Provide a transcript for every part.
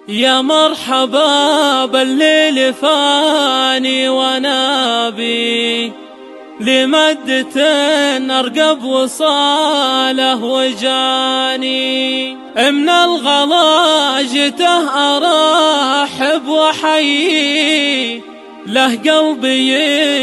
يا مرحبا بالليل فاني ونابي لمدة أرقب وصاله وجاني من الغلا جته أرحب وحيي له قلبي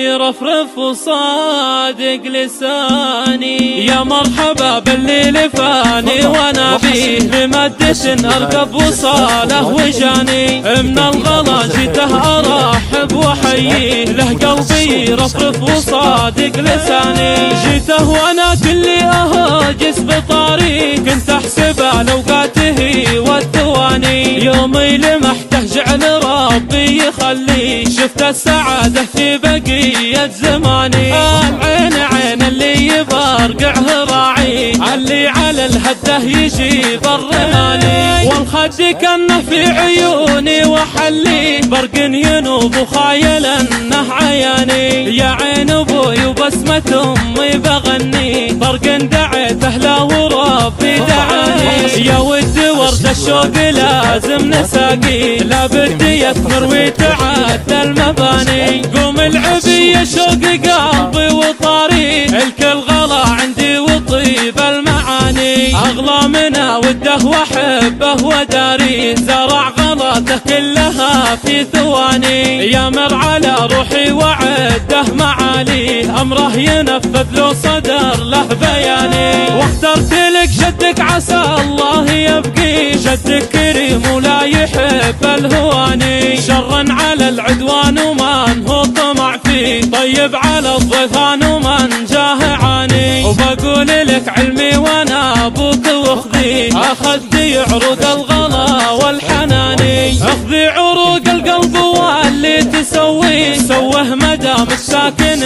يرفرف وصادق لساني. يا مرحبا بالليل فاني ونابيه لمدة أرقب وصاله وجاني من الغلا جته أرحب وحييه له قلبي يرفرف وصادق لساني. جيته وانا كلي اهاجس بطاري كنت احسبه لوقاته والثواني يومي لمحته جعل ربي يخلي شفت السعادة في بقية زماني. العين عين اللي يبرقعه راعي اللي على الهده يجيب الرماني والخد كانه في عيوني وحلي برق ينوب وخايل انه عياني. يا عين ابوي وبسمة امي بغني برق دعيته له وربي دعاني. يا ود ورد الشوق لازم نساقي لا بدي يثمر ويتعدى المباني. قوم العبي يا شوق قلبي وطاري الكل غلا عندي وطيب المعاني. اغلى منه وده واحبه وداري زرع غلاته كلها في ثواني. يامر على روحي وعده معالي امره ينفذ لو صدر له بياني. واخترت لك جدك عسى الله يبقي جدك كريم ولا يحب الهواني. شرا على العدوان ومن هو طمع فيه طيب على الضيفان ومن جاه عاني. وبقول لك علمي وانا ابوك واخذي اخذتي عروق الغلا والحناني. اخذي عروق القلب واللي تسويه سوه مدامك ساكن